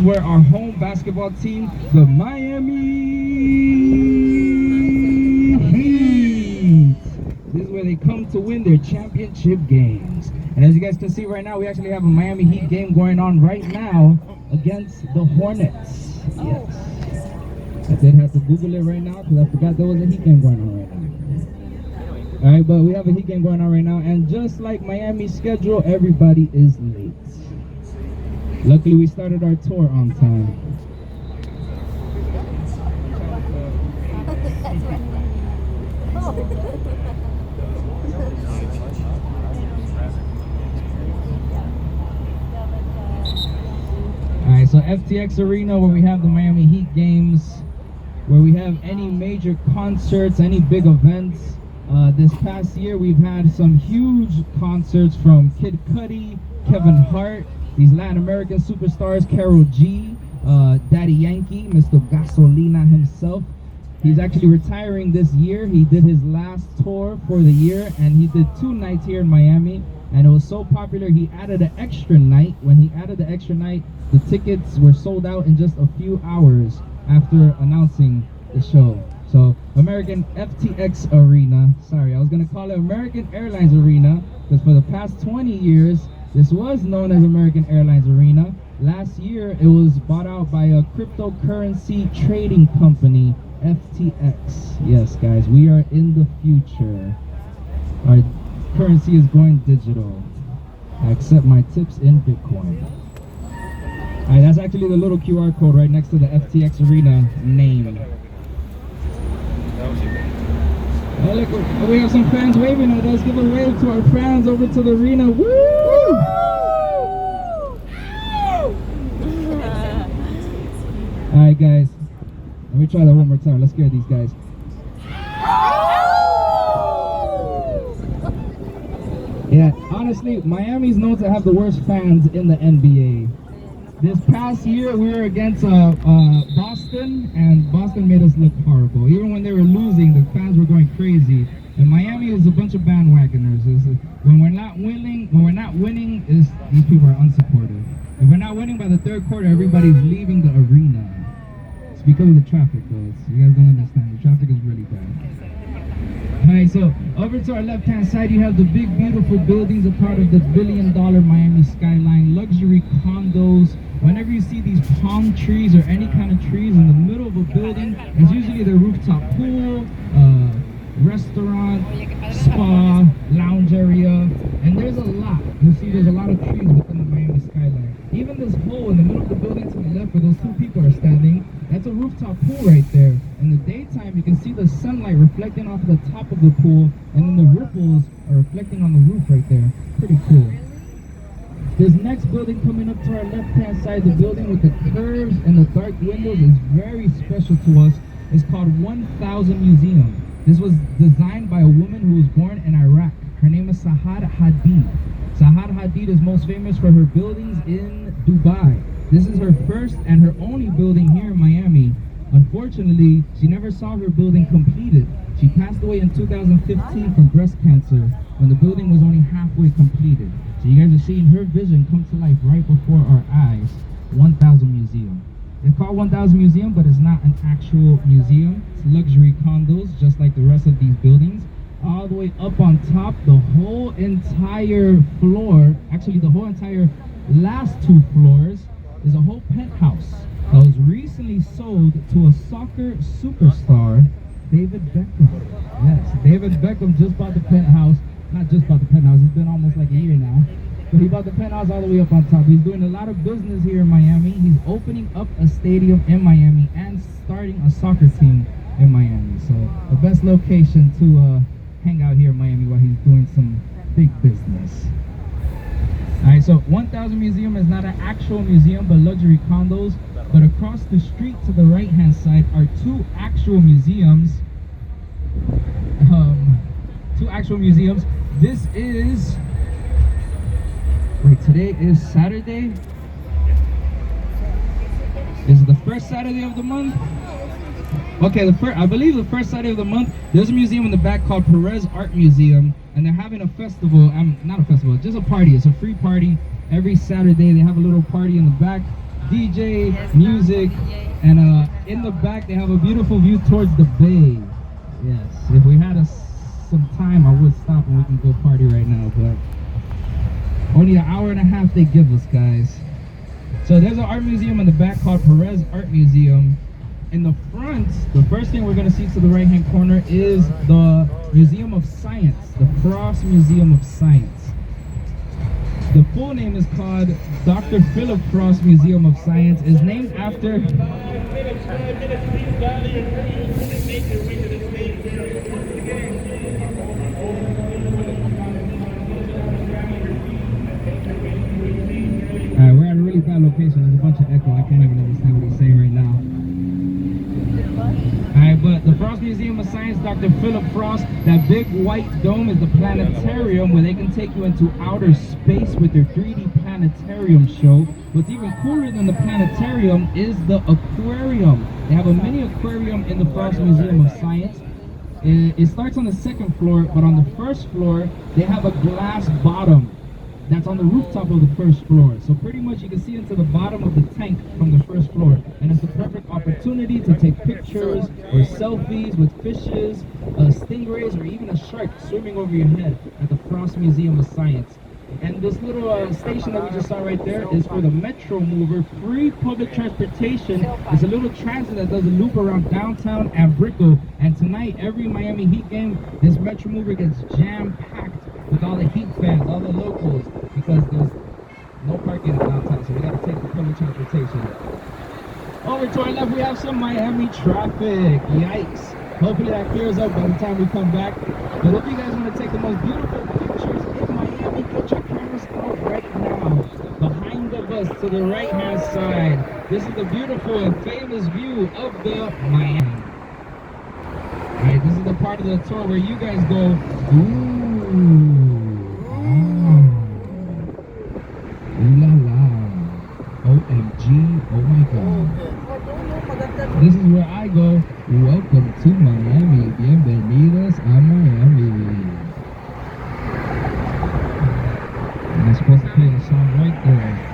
where our home basketball team, the Miami Heat. This is where they come to win their championship games. And as you guys can see right now, we actually have a Miami Heat game going on right now against the Hornets. Yes. I did have to Google it right now because I forgot there was a Heat game going on right now. Alright, but we have a Heat game going on right now, and just like Miami's schedule, everybody is late. Luckily, we started our tour on time. Alright, so FTX Arena, where we have the Miami Heat games, where we have any major concerts, any big events. This past year, we've had some huge concerts from Kid Cudi, Kevin Hart, these Latin American superstars, Karol G, Daddy Yankee, Mr. Gasolina himself. He's actually retiring this year. He did his last tour for the year, and he did 2 nights here in Miami. And it was so popular, he added an extra night. When he added the extra night, the tickets were sold out in just a few hours after announcing the show. So, American FTX Arena. Sorry, I was going to call it American Airlines Arena, because for the past 20 years, this was known as American Airlines Arena. Last year, it was bought out by a cryptocurrency trading company, FTX. Yes, guys, we are in the future. Our currency is going digital. I accept my tips in Bitcoin. Alright, that's actually the little QR code right next to the FTX Arena name. Oh, look, we have some fans waving at us. Give a wave to our fans over to the arena. Woo! Alright, guys. Let me try that one more time. Let's scare these guys. Yeah, honestly, Miami's known to have the worst fans in the NBA. This past year, we were against Boston, and Boston made us look horrible. Even when they were losing, the fans were going crazy. And Miami is a bunch of bandwagoners. When we're not winning, these people are unsupportive. If we're not winning by the third quarter, everybody's leaving the arena. It's because of the traffic, though. So you guys don't understand. The traffic is really bad. Alright, so over to our left-hand side, you have the big, beautiful buildings, a part of the billion-dollar Miami skyline, luxury condos. Whenever you see these palm trees or any kind of trees in the middle of a building, it's usually the rooftop pool, restaurant, spa, lounge area, and there's a lot. You see there's a lot of trees within the Miami skyline. Even this hole in the middle of the building to the left where those 2 people are standing, that's a rooftop pool right there. In the daytime, you can see the sunlight reflecting off the top of the pool, and then the ripples are reflecting on the roof right there. Pretty cool. This next building coming up to our left-hand side, the building with the curves and the dark windows, is very special to us. It's called 1000 Museum. This was designed by a woman who was born in Iraq. Her name is Sahar Hadid. Sahar Hadid is most famous for her buildings in Dubai. This is her first and her only building here in Miami. Unfortunately, she never saw her building completed. She passed away in 2015 from breast cancer when the building was only halfway completed. So you guys are seeing her vision come to life right before our eyes. 1000 Museum. It's called 1000 Museum, but it's not an actual museum. It's luxury condos, just like the rest of these buildings. All the way up on top, the whole entire floor, actually the whole entire last 2 floors, is a whole penthouse that was recently sold to a soccer superstar, David Beckham. Yes, David Beckham just bought the penthouse. Not just bought the penthouse, it's been almost like a year now. But he bought the penthouse all the way up on top. He's doing a lot of business here in Miami. He's opening up a stadium in Miami and starting a soccer team in Miami. So the best location to hang out here in Miami while he's doing some big business. Alright, so 1000 Museum is not an actual museum, but luxury condos. But across the street to the right-hand side are 2 actual museums. 2 actual museums. This is... Wait, today is Saturday? Is it the first Saturday of the month? Okay, I believe the first Saturday of the month, there's a museum in the back called Perez Art Museum, and they're having a festival. Not a festival, just a party. It's a free party every Saturday. They have a little party in the back. DJ, Yes, music, DJ. and in the back they have a beautiful view towards the bay. Yes, if we had some time, I would stop and we can go party right now, but only an hour and a half they give us, guys. So there's an art museum in the back called Perez Art Museum. In the front, the first thing we're going to see to the right-hand corner is the Museum of Science, the Frost Museum of Science. The full name is called Dr. Philip Frost Museum of Science. It's named after... Alright, we're at a really bad location. There's a bunch of echo. I can't even understand what he's saying right now. Alright, but the Frost Museum of Science, Dr. Philip Frost, that big white dome is the planetarium where they can take you into outer space with their 3D planetarium show. What's even cooler than the planetarium is the aquarium. They have a mini aquarium in the Frost Museum of Science. It starts on the second floor, but on the first floor, they have a glass bottom that's on the rooftop of the first floor. So pretty much you can see into the bottom of the tank from the first floor. And it's the perfect opportunity to take pictures or selfies with fishes, stingrays, or even a shark swimming over your head at the Frost Museum of Science. And this little station that we just saw right there is for the Metro Mover, free public transportation. It's a little transit that does a loop around downtown and Brickell. And tonight, every Miami Heat game, this Metro Mover gets jam-packed with all the Heat fans, all the locals, because there's no parking in downtown, so we gotta take the public transportation. Over to our left, we have some Miami traffic. Yikes. Hopefully that clears up by the time we come back. But if you guys want to take the most beautiful pictures in Miami, get your cameras out right now. Behind the bus to the right-hand side, this is the beautiful and famous view of the Miami. Alright, this is the part of the tour where you guys go, ooh. Ooh la la. OMG. Oh my god. This is where I go. Welcome to Miami. Bienvenidos a Miami. And I'm supposed to play a song right there.